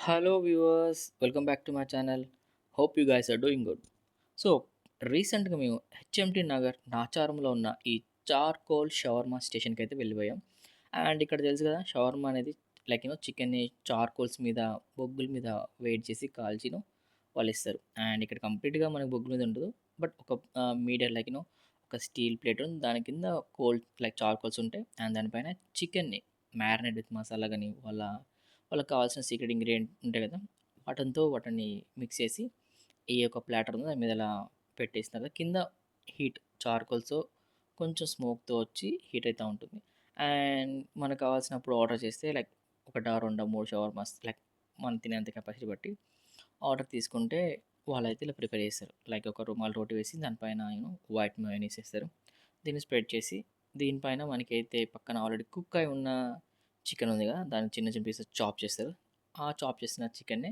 Hello, viewers. Welcome back to my channel. Hope you guys are doing good. So రీసెంట్గా మేము HMT Nagar నాచారంలో ఉన్న ఈ charcoal shawarma స్టేషన్కి అయితే వెళ్ళిపోయాం. అండ్ ఇక్కడ తెలుసు కదా, షవర్మా అనేది లైక్ చికెన్ని చార్కోల్స్ మీద, బొగ్గుల మీద వేడి చేసి కాల్చిను వాళ్ళు ఇస్తారు. అండ్ ఇక్కడ కంప్లీట్గా మనకు బొగ్గుల మీద ఉండదు. బట్ ఒక మీడియం లైక్ ఒక స్టీల్ ప్లేట్ ఉంది, దాని కింద కోల్ లైక్ చార్కోల్స్ ఉంటాయి. అండ్ దానిపైన చికెన్ని మ్యారినేట్ విత్ మసాలా కానీ వాళ్ళకి కావాల్సిన సీక్రెట్ ఇంగ్రీడియంట్ ఉంటాయి కదా, వాటిని మిక్స్ చేసి ఈ యొక్క ప్లాటర్ ఉంది దాని మీద ఇలా పెట్టేసిన తర్వాత కింద హీట్ చార్కోల్స్‌తో కొంచెం స్మోక్‌తో వచ్చి హీట్ అయితా ఉంటుంది. అండ్ మనకు కావాల్సినప్పుడు ఆర్డర్ చేస్తే లైక్ ఒకటా, రెండా, 3 షవర్మాస్ లైక్ మనం తినేంత కెపాసిటీ బట్టి ఆర్డర్ తీసుకుంటే వాళ్ళైతే ఇలా ప్రిపేర్ చేస్తారు. లైక్ ఒక రుమాల్ రోటి వేసి దానిపైన వైట్ మయోనీస్ ఏస్తారు. దీన్ని స్ప్రెడ్ చేసి దీనిపైన మనకైతే పక్కన ఆల్రెడీ కుక్ అయి ఉన్న చికెన్ ఉంది కదా, దాన్ని చిన్న చిన్న పీసెస్ చాప్ చేస్తారు. ఆ చాప్ చేసిన చికెన్‌ని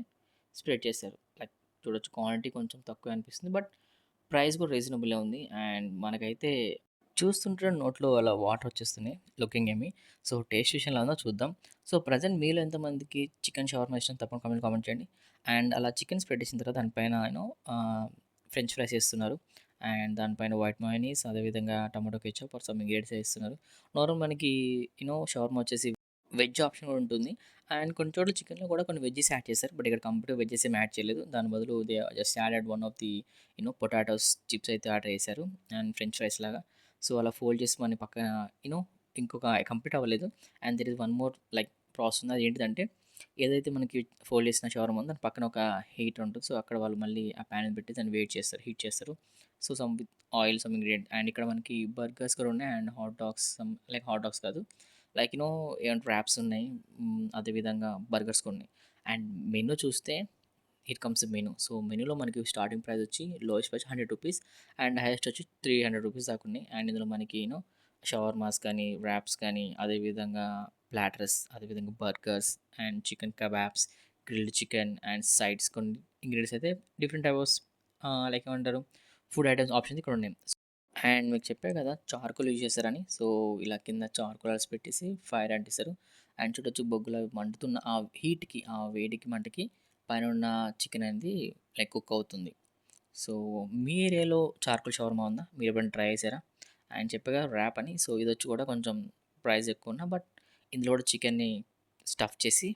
స్ప్రెడ్ చేస్తారు. లైక్ చూడొచ్చు, క్వాంటిటీ కొంచెం తక్కువే అనిపిస్తుంది. బట్ ప్రైస్ కూడా రీజనబులే ఉంది. అండ్ మనకైతే చూస్తుంటే నోట్లో అలా వాటర్ వచ్చేస్తున్నాయి లుకింగ్ ఏమి. సో టేస్ట్ విషయంలో ఉందో చూద్దాం. సో ప్రజెంట్ మీలో ఎంతమందికి చికెన్ షవర్మా ఇష్టం తప్పకుండా కామెంట్ చేయండి. అండ్ అలా చికెన్ స్ప్రెడ్ చేసిన తర్వాత దానిపైన ఫ్రెంచ్ ఫ్రైస్ ఏస్తున్నారు. అండ్ దానిపైన వైట్ మయోనీస్, అదేవిధంగా tomato ketchup or some ingredients ఏస్తున్నారు. నార్మల్ మనకి షవర్మా వచ్చేసి వెజ్ ఆప్షన్ కూడా ఉంటుంది. అండ్ కొన్ని చోట్ల చికెన్‌లో కూడా కొన్ని వెజ్జీస్ యాడ్ చేశారు. బట్ ఇక్కడ కంప్లీట్‌గా వెజ్జీస్ ఏమి యాడ్ చేయలేదు. దాని బదులు they just added one of the potatoes chips అయితే ఆర్డర్ చేశారు. అండ్ ఫ్రెంచ్ ఫ్రైస్ లాగా. సో అలా ఫోల్డ్ చేసి మన పక్కన యూనో ఇంకొక కంప్లీట్ అవ్వలేదు. And there is one more like process ఉంది. అదేంటిదంటే ఏదైతే మనకి ఫోల్డ్ చేసిన షవర్మా ఉందో దాని పక్కన ఒక హీటర్ ఉంటుంది. సో అక్కడ వాళ్ళు మళ్ళీ ఆ ప్యాన్ పెట్టి దాన్ని వేడి చేస్తారు, హీట్ చేస్తారు. So some with oil, some ingredient. And ఇక్కడ మనకి బర్గర్స్ కూడా ఉన్నాయి. And hot dogs, some like hot dogs కాదు, లైక్ ఏమంటే ర్యాప్స్ ఉన్నాయి. అదేవిధంగా బర్గర్స్ కూడా ఉన్నాయి. అండ్ మెనూ చూస్తే హియర్ కమ్స్ మెనూ. సో మెనూలో మనకి స్టార్టింగ్ ప్రైస్ వచ్చి లోయెస్ట్ ప్రైస్ రూ. 100 అండ్ హైయెస్ట్ వచ్చి రూ. 300 దాకా ఉన్నాయి. అండ్ ఇందులో మనకి షవర్మాస్ కానీ, ర్యాప్స్ కానీ, అదేవిధంగా ప్లాటర్స్, అదేవిధంగా burgers and chicken kebabs, grilled chicken and sides కొన్ని ఇంగ్రీడియంట్స్ అయితే డిఫరెంట్ టైప్స్ లైక్ ఏమంటారు ఫుడ్ ఐటమ్స్ ఆప్షన్స్ ఇక్కడ ఉన్నాయి. అండ్ మీకు చెప్పా కదా చార్కోల్ యూజ్ చేస్తారని. సో ఇలా కింద చార్కోల్స్ పెట్టేసి ఫైర్ అంటిస్తారు. అండ్ చూడొచ్చు బొగ్గులు అవి మండుతున్న ఆ హీట్‌కి, ఆ వేడికి, మంటకి పైన ఉన్న చికెన్ అనేది లైక్ కుక్ అవుతుంది. సో మీ ఏరియాలో చార్కోల్ షవర్మా ఉందా? మీరు ఎప్పుడైనా ట్రై చేశారా? అండ్ చెప్పాగా ర్యాప్ అని. సో ఇదొచ్చి కూడా కొంచెం ప్రైస్ ఎక్కువ ఉన్నా బట్ ఇందులో కూడా చికెన్‌ని స్టఫ్ చేసి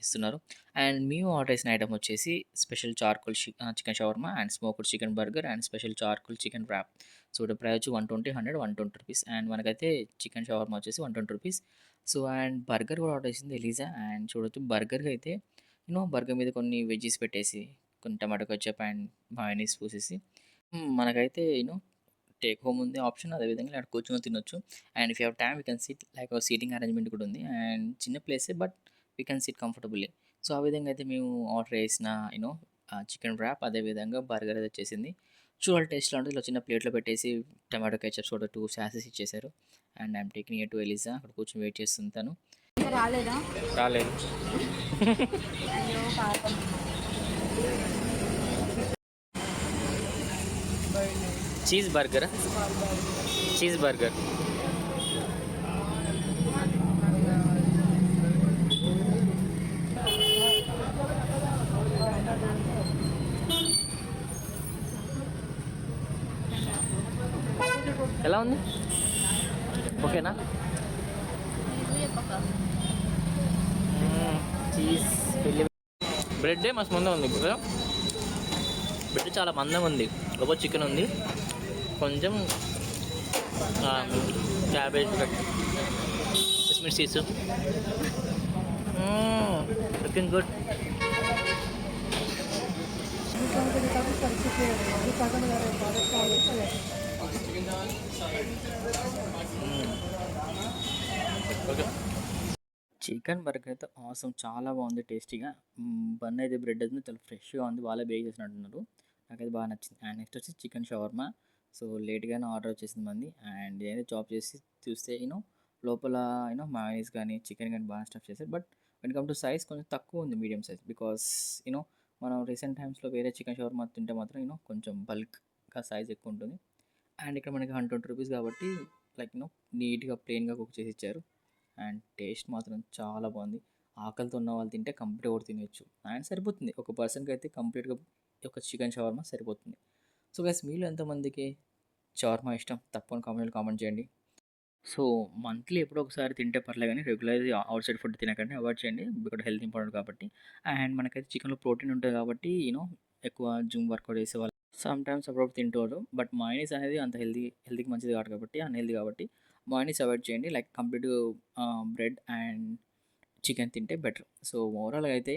ఇస్తున్నారు. అండ్ మేము ఆర్డర్ చేసిన ఐటెమ్ వచ్చేసి special charcoal chicken shawarma and smoked chicken burger and special charcoal chicken wrap. So ఇక్కడ ప్రైస్ వచ్చి 120, 100, రూ. 120. అండ్ మనకైతే చికెన్ షవర్మా వచ్చేసి రూ. 120. సో అండ్ బర్గర్ కూడా ఆర్డర్ చేసింది ఎలీజా. అండ్ చూడొచ్చు బర్గర్‌కి అయితే బర్గర్ మీద కొన్ని వెజ్జీస్ పెట్టేసి, కొన్ని టమాటో కెచప్ అండ్ మయోనీస్ పూసేసి మనకైతే టేక్ హోమ్ ఉంది ఆప్షన్. అదేవిధంగా అక్కడ కూర్చొని తినొచ్చు. And if you have time you can sit, like seating arrangement కూడా ఉంది. అండ్ చిన్న ప్లేసే but we can sit comfortably. So ఆ విధంగా అయితే మేము ఆర్డర్ చేసిన చికెన్ ర్యాప్, అదేవిధంగా బర్గర్ అయితే వచ్చేసింది. చూడాలి టేస్ట్ ఎలా ఉంటదో. ఇలా చిన్న ప్లేట్‌లో పెట్టేసి టమాటో కెచప్స్ కూడా 2 సాసెస్ ఇచ్చేసారు. And I'm taking it to Eliza. అక్కడ కూర్చొని వెయిట్ చేస్తుంది తను. ఇంకా రాలేదా? రాలేదు. అయ్యో పాపం. చీజ్ బర్గరా? Cheese burger. ఎలా ఉంది? ఓకేనా? చీజ్ బ్రెడ్డే మస్తు మందంగా ఉంది కదా. బ్రెడ్ చాలా మందంగా ఉంది. లోపల చికెన్ ఉంది, కొంచెం క్యాబేజ్, కిస్మిస్ seeds. Looking good. Okay. Chicken burger అయితే ఆసమ్, చాలా బాగుంది టేస్టీగా. బన్ అయితే బ్రెడ్ అయితే చాలా ఫ్రెష్గా ఉంది, వాళ్ళే బేక్ చేసినట్టున్నారు. నాకైతే బాగా నచ్చింది. అండ్ నెక్స్ట్ వచ్చి చికెన్ షవర్మా. సో లేట్గానే ఆర్డర్ వచ్చేసింది మంది. అండ్ ఏదైతే చాప్ చేసి చూస్తే లోపల మయోనీస్ కానీ, చికెన్ కానీ బాగా స్టఫ్ చేశారు. But when come to size కొంచెం తక్కువ ఉంది, మీడియం సైజ్. బికాస్ మనం రీసెంట్ టైమ్స్లో వేరే చికెన్ షవర్మా తింటే మాత్రం కొంచెం బల్క్గా సైజ్ ఎక్కువ ఉంటుంది. అండ్ ఇక్కడ మనకి రూ. 120 కాబట్టి లైక్ నీట్గా ప్లెయిన్గా కుక్ చేసి ఇచ్చారు. అండ్ టేస్ట్ మాత్రం చాలా బాగుంది. ఆకలితో ఉన్న వాళ్ళు తింటే కంప్లీట్‌గా కూడా తినేయొచ్చు. అండ్ సరిపోతుంది. ఒక పర్సన్‌కి అయితే కంప్లీట్‌గా ఒక చికెన్ షవర్మా సరిపోతుంది. సో, గైస్ మీలో ఎంతమందికి షవర్మా ఇష్టం? తప్పకుండా కామెంట్‌లో కామెంట్ చేయండి. సో, మంత్లీ ఎప్పుడో ఒకసారి తింటే పర్లేదు గానీ రెగ్యులర్‌గా ఔట్ సైడ్ ఫుడ్ తినకండి. అవాయిడ్ చేయండి. బికాజ్ హెల్త్ ఇంపార్టెంట్ కాబట్టి. అండ్ మనకైతే చికెన్‌లో ప్రోటీన్ ఉంటది కాబట్టి ఎక్కువ జిమ్ వర్కౌట్ చేసేవాళ్ళు సమ్‌టైమ్స్ అప్పుడప్పుడు తింటారు. బట్ మయోనీస్ అనేది అంత హెల్త్‌కి మంచిది కాదు కాబట్టి అన్‌హెల్తీ కాబట్టి మయోనీస్ అవాయిడ్ చేయండి. Like complete bread and chicken తింటే బెటర్. సో, ఓవరాల్‌గా అయితే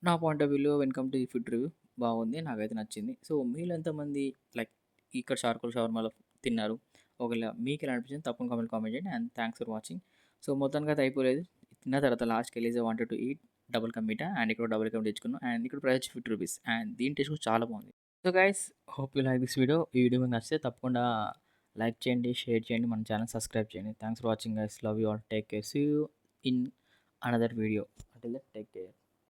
నా పాయింట్ ఆఫ్ వ్యూలో వెన్ కమ్ టు ఈ ఫుడ్ రివ్యూ బాగుంది. నాకైతే నచ్చింది. సో, మీలో ఎంతమంది లైక్ ఇక్కడ చార్కోల్ షవర్మాలో తిన్నారు? ఒకవేళ మీకెలా అనిపించింది తప్పకుండా కామెంట్ చేయండి. And thanks for watching. So, మొత్తానికైతే అయిపోలేదు. తిన్న తర్వాత లాస్ట్‌కి ELISA wanted to eat double ka meetha and ఇక్కడ డబుల్ కా తెచ్చుకున్నాం. అండ్ ఇక్కడ ప్రైస్ రూ. 50 అండ్ దీని టేస్ట్ కూడా చాలా బాగుంది. So, guys hope you like this video. ఈ వీడియో మీకు నచ్చితే తప్పకుండా లైక్ చేయండి, షేర్ చేయండి, మన ఛానల్ సబ్స్క్రైబ్ చేయండి. Thanks for watching guys. Love you all. Take care. See you in another video. Until then take care.